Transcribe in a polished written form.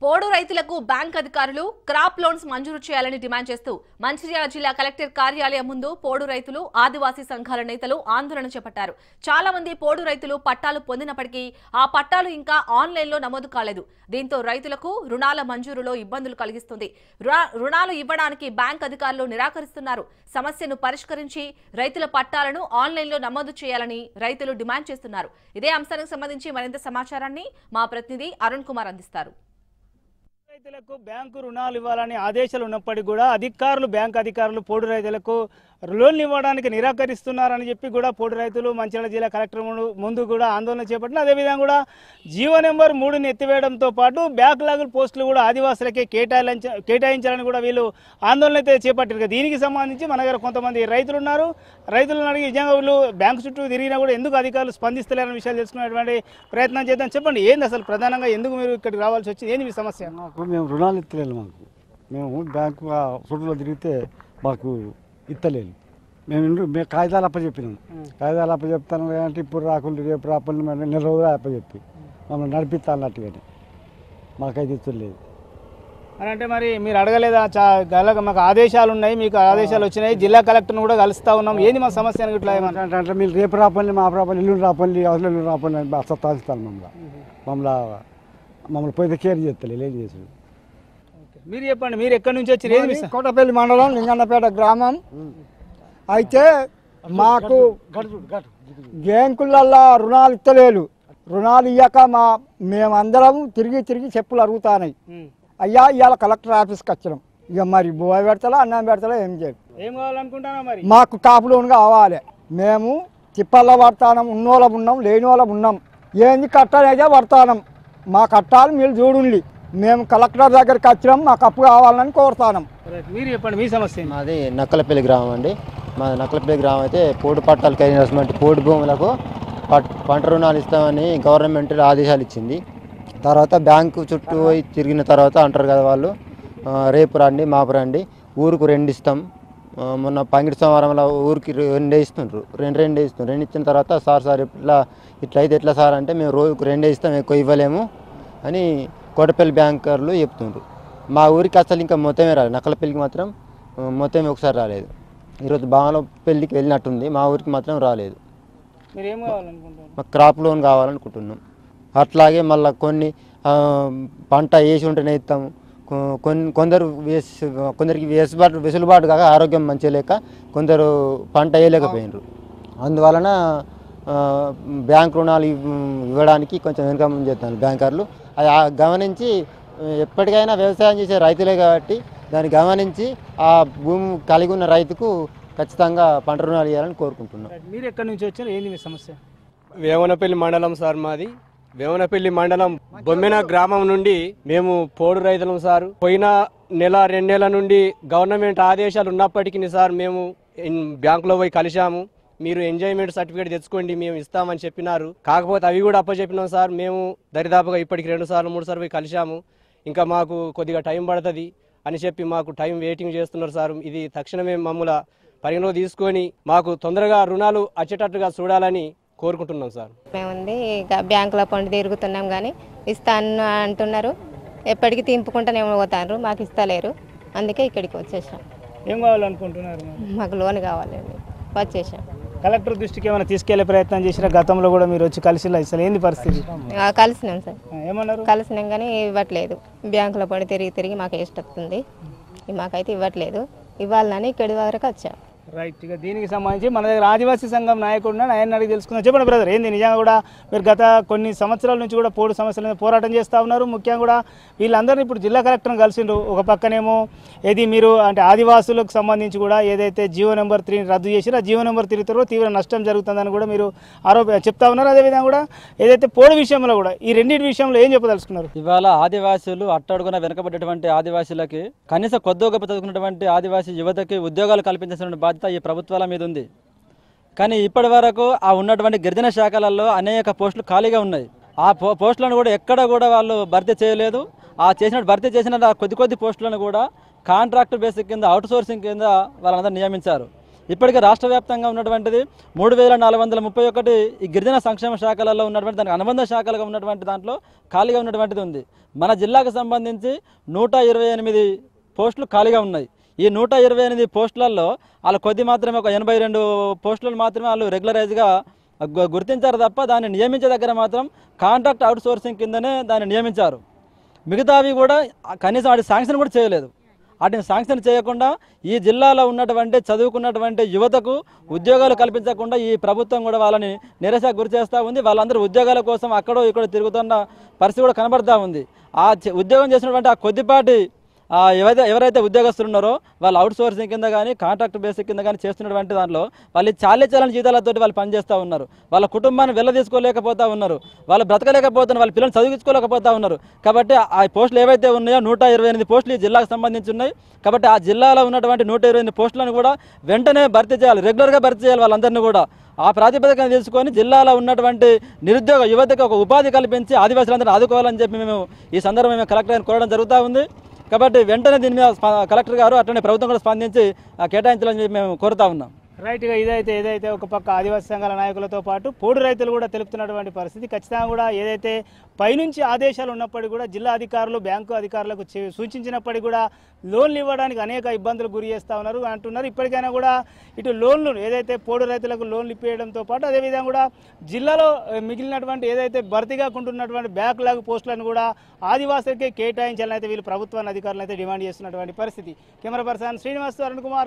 పోడు రైతులకు బ్యాంక్ అధికారులు క్రాప్ లోన్స్ మంజూరు చేయాలని డిమాండ్ చేస్తూ మంచిర్యాల జిల్లా కలెక్టర్ కార్యాలయం ముందు పోడు రైతులు ఆదివాసీ సంఘాల నేతలు ఆందోళన చేపట్టారు. చాలా మంది పోడు రైతులు పట్టాలు పొందినప్పటికీ ఆ పట్టాలు ఇంకా ఆన్లైన్లో నమోదు కాలేదు. దీంతో రైతులకు రుణాల మంజూరులో ఇబ్బందులు కలిగిస్తుంది. రుణాలు ఇవ్వడానికి బ్యాంక్ అధికారులు నిరాకరిస్తున్నారు. సమస్యను పరిష్కరించి రైతుల పట్టాలను ఆన్లైన్లో నమోదు చేయాలని రైతులు డిమాండ్ చేస్తున్నారు. ఇదే అంశానికి సంబంధించి మరింత సమాచారాన్ని మా ప్రతినిధి అరుణ్ కుమార్ అందిస్తారు. రైతులకు బ్యాంకు రుణాలు ఇవ్వాలని ఆదేశాలు ఉన్నప్పటికీ కూడా బ్యాంక్ అధికారులు పోడు రైతులకు లోన్లు ఇవ్వడానికి నిరాకరిస్తున్నారని చెప్పి కూడా పోడు రైతులు మంచిర్యాల జిల్లా కలెక్టర్ ముందు కూడా ఆందోళన చేపట్టిన. అదేవిధంగా కూడా జీవో నెంబర్ 3ని ఎత్తివేయడంతో పాటు బ్యాక్లాగ్ పోస్టులు కూడా ఆదివాసులకే కేటాయించాలని కూడా వీళ్ళు ఆందోళన అయితే చేపట్టారు. దీనికి సంబంధించి మన దగ్గర కొంతమంది రైతులు ఉన్నారు. రైతులను అడిగి నిజంగా వీళ్ళు బ్యాంకు చుట్టూ తిరిగినా కూడా ఎందుకు అధికారులు స్పందిస్తలేరనే విషయాలు తెలుసుకునేటువంటి ప్రయత్నం చేద్దాం. చెప్పండి, ఏంది అసలు ప్రధానంగా ఎందుకు మీరు ఇక్కడికి రావాల్సి వచ్చింది? ఏంది మీ సమస్య? మేము రుణాలు ఇస్తలేదు. మేము బ్యాంకు చుట్టూలో తిరిగితే మాకు ఇస్తలేదు. మేము కాగితాలు అప్పచెప్పినాము. కాగితాలు అప్పచెప్తాను అంటే ఇప్పుడు రాకుండా రేపు రాకుండా నెల రోజులు అప్పచెప్పి మమ్మల్ని నడిపిస్తా అన్నట్టుగానే మాకైతే ఇస్తలేదు. అని అంటే మరి మీరు అడగలేదా? మాకు ఆదేశాలు ఉన్నాయి, మీకు ఆదేశాలు వచ్చినాయి, జిల్లా కలెక్టర్ని కూడా కలుస్తూ ఉన్నాం, ఏంది మా సమస్య అని ఇట్లా అంటే మీరు రేపు రాపల్లి మా రాపల్లి ఇల్లు రాపల్లి అవసరం ఇల్లు రాపల్లి అని సత్తాస్తాను. మమ్మల్ని పోయితే కేర్ చేస్తలేదు. ఏం చేసి మీరు చెప్పండి, మీరు ఎక్కడి నుంచి వచ్చి? కోటపల్లి మండలం లింగన్నపేట గ్రామం. అయితే మాకు బ్యాంకులల్లో రుణాలు ఇస్తలేదు. రుణాలు ఇయ్యాక మేమందరం తిరిగి చెప్పులు అరుగుతాయి. అయ్యా ఇవాళ కలెక్టర్ ఆఫీస్కి వచ్చినాం. ఇక మరి బోయ పెడతలా అన్నం పెడతలా ఏం చేయాలి? ఏం కావాలనుకుంటున్నా మరి? మాకు కాపు లోన్ కావాలి. మేము తిప్పల్లో పడతానం, ఉన్నోళ్ళం ఉన్నాం, లేని వాళ్ళం ఉన్నాం. ఏంది కట్టాలైతే పడతానం. మా కట్టాలు మీరు చూడండి. మేము కలెక్టర్ దగ్గరికి వచ్చినాం, మాకు అప్పు కావాలని కోరుతాం. మీరు చెప్పండి, మీ సమస్య? మాది నక్కలపల్లి గ్రామం అండి. మాది నక్కలపల్లి గ్రామం అయితే పోడు పట్టాలు కలిగినటువంటి పోడు భూములకు పంట రుణాలు ఇస్తామని గవర్నమెంట్ ఆదేశాలు ఇచ్చింది. తర్వాత బ్యాంకు చుట్టూ పోయి తిరిగిన తర్వాత అంటారు కదా వాళ్ళు, రేపు రండి మాపు రండి, ఊరుకు 2 ఇస్తాం. మొన్న పంగిడి సోమవారంలో ఊరికి 2 ఇస్తుండ్రు, 2 ఇస్తున్నారు. 2 ఇచ్చిన తర్వాత సార్ ఇట్లయితే ఎట్లా సార్ అంటే మేము రోజుకు 2 ఇస్తాం, ఎక్కువ ఇవ్వలేము అని కోటపల్లి బ్యాంకర్లు చెప్తుండ్రు. మా ఊరికి అసలు ఇంకా మొత్తమే రాలేదు. నక్కలపల్లికి మాత్రం మొత్తమే ఒకసారి రాలేదు. ఈరోజు బాగా పెళ్ళికి వెళ్ళినట్టుంది, మా ఊరికి మాత్రం రాలేదు. మీరు ఏం కావాలనుకుంటున్నారు? మాకు క్రాప్ లోన్ కావాలనుకుంటున్నాం. అట్లాగే మళ్ళీ కొన్ని పంట వేసి ఉంటేనే ఇస్తాము. కొందరికి వెసులుబాటు కాక ఆరోగ్యం మంచిగా లేక కొందరు పంట వేయలేకపోయినారు. అందువలన బ్యాంక్ రుణాలు ఇవ్వడానికి కొంచెం వెనుక ముందు చేస్తాను బ్యాంకర్లు. అది గమనించి ఎప్పటికైనా వ్యవసాయం చేసే రైతులే కాబట్టి దాన్ని గమనించి ఆ భూమి కలిగి ఉన్న రైతుకు ఖచ్చితంగా పంట రుణాలు ఇవ్వాలని కోరుకుంటున్నాం. మీరు ఎక్కడి నుంచి వచ్చారు? ఏంది మీ సమస్య? వేమనపల్లి మండలం సార్ మాది. వేమనపల్లి మండలం బొమ్మెన గ్రామం నుండి మేము పోడు రైతులం సార్. పోయిన నెల 2 నెలల నుండి గవర్నమెంట్ ఆదేశాలు ఉన్నప్పటికీ సార్ మేము బ్యాంకులో పోయి కలిశాము. మీరు ఎంజాయ్మెంట్ సర్టిఫికేట్ తెచ్చుకోండి, మేము ఇస్తామని చెప్పినారు. కాకపోతే అవి కూడా అప్పచెప్పినాం సార్. మేము దరిదాపుగా ఇప్పటికి 2 సార్లు 3 సార్లు పోయి కలిశాము. ఇంకా మాకు కొద్దిగా టైం పడుతుంది అని చెప్పి మాకు టైం వెయిటింగ్ చేస్తున్నారు సార్. ఇది తక్షణమే మమ్మల్ని పరిగణలో తీసుకొని మాకు తొందరగా రుణాలు వచ్చేటట్టుగా చూడాలని కోరుకుంటున్నాం సార్. మేముంది బ్యాంకుల పండు తిరుగుతున్నాం కానీ ఇస్తాను అంటున్నారు. ఎప్పటికీ తింపుకుంటూనే పోతారు, మాకు ఇస్తలేరు. అందుకే ఇక్కడికి వచ్చేసాం. ఏం కావాలనుకుంటున్నారు? మాకు లోన్ కావాలండి, వచ్చేసాం. కలెక్టర్ దృష్టికి ఏమైనా తీసుకెళ్లే ప్రయత్నం చేసిన? గతంలో కూడా మీరు వచ్చి కలిసి అసలు ఏంది పరిస్థితి? కలిసినాం సార్. ఏమన్నారు? కలిసినాం కానీ ఇవ్వట్లేదు. బ్యాంకుల పండు తిరిగి మాకు ఇష్టస్తుంది. మాకైతే ఇవ్వట్లేదు. ఇవ్వాలని ఇక్కడి వరకు వచ్చాం. రైట్. ఇక దీనికి సంబంధించి మన దగ్గర ఆదివాసీ సంఘం నాయకుడు ఆయన అడిగి తెలుసుకుందాం. చెప్పండి బ్రదర్, ఏంది నిజంగా కూడా మీరు గత కొన్ని సంవత్సరాల నుంచి కూడా పోడు సమస్యల మీద పోరాటం చేస్తూ ఉన్నారు. ముఖ్యంగా కూడా వీళ్ళందరినీ ఇప్పుడు జిల్లా కలెక్టర్ని కలిసిండ్రు. ఒక పక్కనేమో ఏది మీరు అంటే ఆదివాసులకు సంబంధించి కూడా ఏదైతే జీవో నెంబర్ 3ని రద్దు చేసినా జీవో నెంబర్ 3తో తీవ్ర నష్టం జరుగుతుందని కూడా మీరు చెప్తా ఉన్నారు. అదేవిధంగా కూడా ఏదైతే పోడు విషయంలో కూడా ఈ రెండింటి విషయంలో ఏం చెప్పదలుచుకున్నారు? ఇవాళ ఆదివాసులు అట్టడుగున వెనుకబడ్డటువంటి ఆదివాసులకి కనీసం కొద్దిగా గొప్ప చదువుకున్నటువంటి ఆదివాసీ యువతకి ఉద్యోగాలు కల్పించాల్సిన బాధ్యత ఈ ప్రభుత్వాల మీద ఉంది. కానీ ఇప్పటి వరకు ఆ ఉన్నటువంటి గిరిజన శాఖలలో అనేక పోస్టులు ఖాళీగా ఉన్నాయి. ఆ పోస్టులను కూడా ఎక్కడ కూడా వాళ్ళు భర్తీ చేయలేదు. భర్తీ చేసిన కొద్ది పోస్టులను కూడా కాంట్రాక్ట్ బేసిక్ కింద అవుట్ సోర్సింగ్ కింద వాళ్ళందరూ నియమించారు. ఇప్పటికే రాష్ట్ర వ్యాప్తంగా ఉన్నటువంటిది 3431 ఈ గిరిజన సంక్షేమ శాఖలలో ఉన్నటువంటి దానికి అనుబంధ శాఖలుగా ఉన్నటువంటి దాంట్లో ఖాళీగా ఉన్నటువంటిది ఉంది. మన జిల్లాకు సంబంధించి 128 పోస్టులు ఖాళీగా ఉన్నాయి. ఈ 128 పోస్టులలో వాళ్ళు కొద్ది మాత్రమే ఒక 82 పోస్టులు మాత్రమే వాళ్ళు రెగ్యులరైజ్గా గుర్తించారు తప్ప దాన్ని నియమించే దగ్గర మాత్రం కాంట్రాక్ట్ అవుట్ సోర్సింగ్ కిందనే దాన్ని నియమించారు. మిగతావి కూడా కనీసం వాటి శాంక్షన్ కూడా చేయలేదు. వాటిని శాంక్షన్ చేయకుండా ఈ జిల్లాలో ఉన్నటువంటి చదువుకున్నటువంటి యువతకు ఉద్యోగాలు కల్పించకుండా ఈ ప్రభుత్వం కూడా వాళ్ళని నిరాశకు గురి చేస్తూ ఉంది. వాళ్ళందరూ ఉద్యోగాల కోసం అక్కడో ఇక్కడ తిరుగుతున్న పరిస్థితి కూడా కనబడతా ఉంది. ఆ ఉద్యోగం చేసినటువంటి ఆ కొద్దిపాటి ఎవరైతే ఉద్యోగస్తులు ఉన్నారో వాళ్ళు అవుట్ సోర్సింగ్ కింద కానీ కాంట్రాక్ట్ బేసిక్ కింద కానీ చేస్తున్నటువంటి దాంట్లో వాళ్ళు చాలని జీతాలతో వాళ్ళు పనిచేస్తూ ఉన్నారు. వాళ్ళ కుటుంబాన్ని వెళ్ళదీసుకోలేకపోతా ఉన్నారు. వాళ్ళు బ్రతకలేకపోతున్నారు. వాళ్ళ పిల్లలు చదివించుకోలేకపోతా ఉన్నారు. కాబట్టి ఆ పోస్టులు ఏవైతే ఉన్నాయో 128 పోస్టులు ఈ జిల్లాకు సంబంధించి ఉన్నాయి. కాబట్టి ఆ జిల్లాలో ఉన్నటువంటి 128 పోస్టులను కూడా వెంటనే భర్తీ చేయాలి, రెగ్యులర్గా భర్తీ చేయాలి. వాళ్ళందరినీ కూడా ఆ ప్రాతిపదికన తీసుకొని జిల్లాలో ఉన్నటువంటి నిరుద్యోగ యువతకు ఒక ఉపాధి కల్పించి ఆదివాసులందరినీ ఆదుకోవాలని చెప్పి మేము ఈ సందర్భంగా కలెక్టర్ గారిని కోరడం జరుగుతూ ఉంది. కాబట్టి వెంటనే దీని మీద కలెక్టర్ గారు అట్లనే ప్రభుత్వం కూడా స్పందించి కేటాయించాలని చెప్పి మేము కోరుతా ఉన్నాం. రైట్గా ఏదైతే ఒక పక్క ఆదివాసీ సంఘాల నాయకులతో పాటు పోడు రైతులు కూడా తెలుపుతున్నటువంటి పరిస్థితి ఖచ్చితంగా కూడా ఏదైతే పైనుంచి ఆదేశాలు ఉన్నప్పటికీ కూడా జిల్లా అధికారులు బ్యాంకు అధికారులకు సూచించినప్పటికీ కూడా లోన్లు ఇవ్వడానికి అనేక ఇబ్బందులు గురి చేస్తూ ఉన్నారు అంటున్నారు. ఇప్పటికైనా కూడా ఇటు లోన్లు ఏదైతే పోడు రైతులకు లోన్లు ఇప్పించడంతో పాటు అదేవిధంగా కూడా జిల్లాలో మిగిలినటువంటి ఏదైతే భర్తీగా ఉంటున్నటువంటి బ్యాక్లాగ్ పోస్టులను కూడా ఆదివాసులకే కేటాయించాలని అయితే వీళ్ళు ప్రభుత్వాన్ని అధికారులు అయితే డిమాండ్ చేస్తున్నటువంటి పరిస్థితి. Camera person Srinivas, Arun Kumar.